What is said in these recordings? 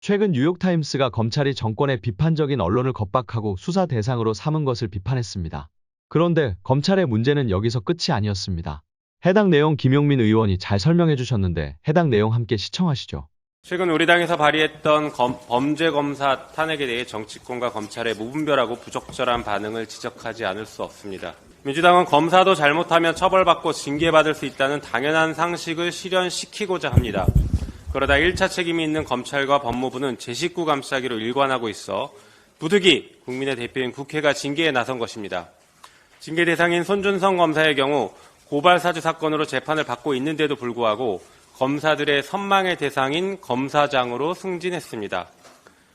최근 뉴욕타임스가 검찰이 정권의 비판적인 언론을 겁박하고 수사 대상으로 삼은 것을 비판했습니다. 그런데 검찰의 문제는 여기서 끝이 아니었습니다. 해당 내용 김용민 의원이 잘 설명해 주셨는데 해당 내용 함께 시청하시죠. 최근 우리 당에서 발의했던 범죄검사 탄핵에 대해 정치권과 검찰의 무분별하고 부적절한 반응을 지적하지 않을 수 없습니다. 민주당은 검사도 잘못하면 처벌받고 징계받을 수 있다는 당연한 상식을 실현시키고자 합니다. 그러다 1차 책임이 있는 검찰과 법무부는 제 식구 감싸기로 일관하고 있어 부득이 국민의 대표인 국회가 징계에 나선 것입니다. 징계 대상인 손준성 검사의 경우 고발사주 사건으로 재판을 받고 있는데도 불구하고 검사들의 선망의 대상인 검사장으로 승진했습니다.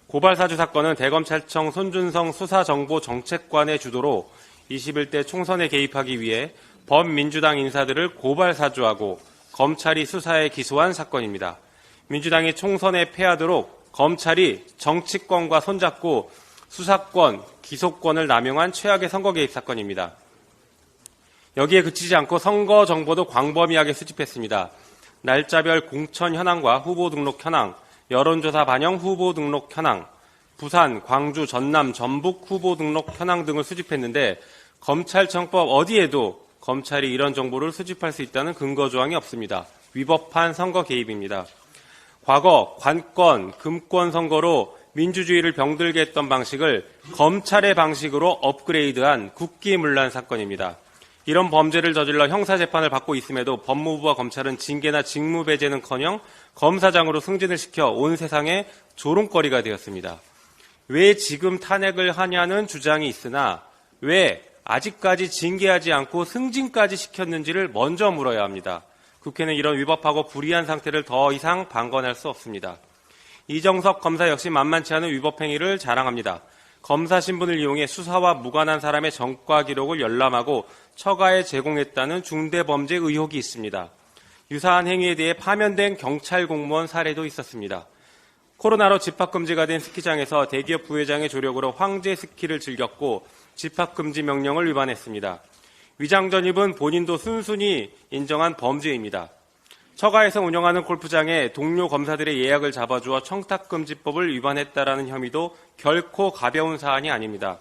고발사주 사건은 대검찰청 손준성 수사정보정책관의 주도로 21대 총선에 개입하기 위해 범민주당 인사들을 고발사주하고 검찰이 수사에 기소한 사건입니다. 민주당이 총선에 패하도록 검찰이 정치권과 손잡고 수사권, 기소권을 남용한 최악의 선거 개입 사건입니다. 여기에 그치지 않고 선거 정보도 광범위하게 수집했습니다. 날짜별 공천 현황과 후보 등록 현황, 여론조사 반영 후보 등록 현황, 부산, 광주, 전남, 전북 후보 등록 현황 등을 수집했는데 검찰청법 어디에도 검찰이 이런 정보를 수집할 수 있다는 근거 조항이 없습니다. 위법한 선거 개입입니다. 과거 관권, 금권 선거로 민주주의를 병들게 했던 방식을 검찰의 방식으로 업그레이드한 국기문란 사건입니다. 이런 범죄를 저질러 형사재판을 받고 있음에도 법무부와 검찰은 징계나 직무배제는커녕 검사장으로 승진을 시켜 온 세상에 조롱거리가 되었습니다. 왜 지금 탄핵을 하냐는 주장이 있으나 왜 아직까지 징계하지 않고 승진까지 시켰는지를 먼저 물어야 합니다. 국회는 이런 위법하고 불이한 상태를 더 이상 방관할 수 없습니다. 이정석 검사 역시 만만치 않은 위법 행위를 자랑합니다. 검사 신분을 이용해 수사와 무관한 사람의 전과 기록을 열람하고 처가에 제공했다는 중대범죄 의혹이 있습니다. 유사한 행위에 대해 파면된 경찰 공무원 사례도 있었습니다. 코로나로 집합금지가 된 스키장에서 대기업 부회장의 조력으로 황제 스키를 즐겼고 집합금지 명령을 위반했습니다. 위장 전입은 본인도 순순히 인정한 범죄입니다. 처가에서 운영하는 골프장에 동료 검사들의 예약을 잡아주어 청탁금지법을 위반했다라는 혐의도 결코 가벼운 사안이 아닙니다.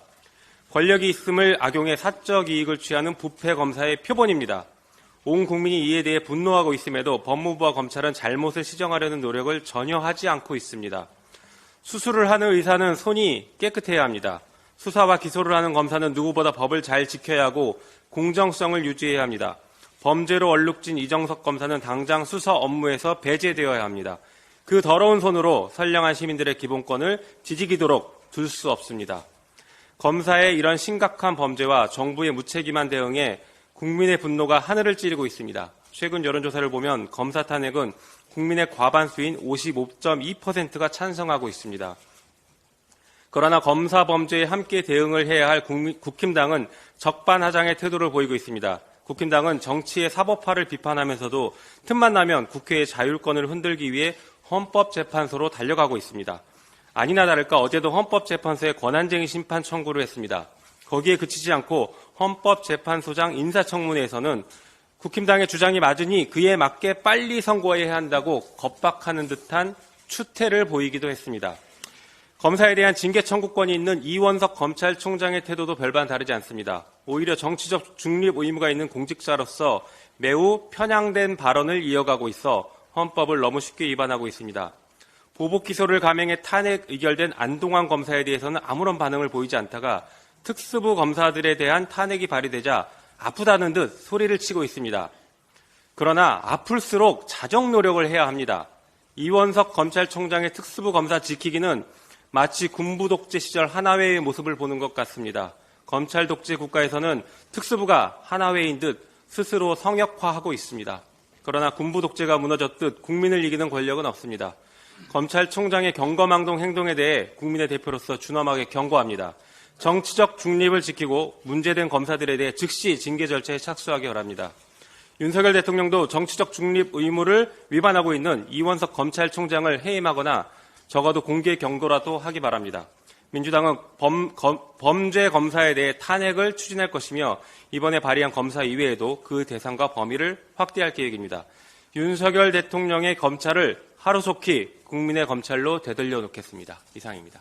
권력이 있음을 악용해 사적 이익을 취하는 부패 검사의 표본입니다. 온 국민이 이에 대해 분노하고 있음에도 법무부와 검찰은 잘못을 시정하려는 노력을 전혀 하지 않고 있습니다. 수술을 하는 의사는 손이 깨끗해야 합니다. 수사와 기소를 하는 검사는 누구보다 법을 잘 지켜야 하고 공정성을 유지해야 합니다. 범죄로 얼룩진 이정석 검사는 당장 수사 업무에서 배제되어야 합니다. 그 더러운 손으로 선량한 시민들의 기본권을 지지기도록 둘 수 없습니다. 검사의 이런 심각한 범죄와 정부의 무책임한 대응에 국민의 분노가 하늘을 찌르고 있습니다. 최근 여론조사를 보면 검사 탄핵은 국민의 과반수인 55.2%가 찬성하고 있습니다. 그러나 검사 범죄에 함께 대응을 해야 할 국힘당은 적반하장의 태도를 보이고 있습니다. 국힘당은 정치의 사법화를 비판하면서도 틈만 나면 국회의 자율권을 흔들기 위해 헌법재판소로 달려가고 있습니다. 아니나 다를까 어제도 헌법재판소에 권한쟁의 심판 청구를 했습니다. 거기에 그치지 않고 헌법재판소장 인사청문회에서는 국힘당의 주장이 맞으니 그에 맞게 빨리 선고해야 한다고 겁박하는 듯한 추태를 보이기도 했습니다. 검사에 대한 징계 청구권이 있는 이원석 검찰총장의 태도도 별반 다르지 않습니다. 오히려 정치적 중립 의무가 있는 공직자로서 매우 편향된 발언을 이어가고 있어 헌법을 너무 쉽게 위반하고 있습니다. 보복 기소를 감행해 탄핵 의결된 안동환 검사에 대해서는 아무런 반응을 보이지 않다가 특수부 검사들에 대한 탄핵이 발의되자 아프다는 듯 소리를 치고 있습니다. 그러나 아플수록 자정 노력을 해야 합니다. 이원석 검찰총장의 특수부 검사 지키기는 마치 군부 독재 시절 하나회의 모습을 보는 것 같습니다. 검찰 독재 국가에서는 특수부가 하나회인 듯 스스로 성역화하고 있습니다. 그러나 군부 독재가 무너졌듯 국민을 이기는 권력은 없습니다. 검찰총장의 경거망동 행동에 대해 국민의 대표로서 준엄하게 경고합니다. 정치적 중립을 지키고 문제된 검사들에 대해 즉시 징계 절차에 착수하기 바랍니다. 윤석열 대통령도 정치적 중립 의무를 위반하고 있는 이원석 검찰총장을 해임하거나 적어도 공개 경고라도 하기 바랍니다. 민주당은 범죄 검사에 대해 탄핵을 추진할 것이며 이번에 발의한 검사 이외에도 그 대상과 범위를 확대할 계획입니다. 윤석열 대통령의 검찰을 하루속히 국민의 검찰로 되돌려 놓겠습니다. 이상입니다.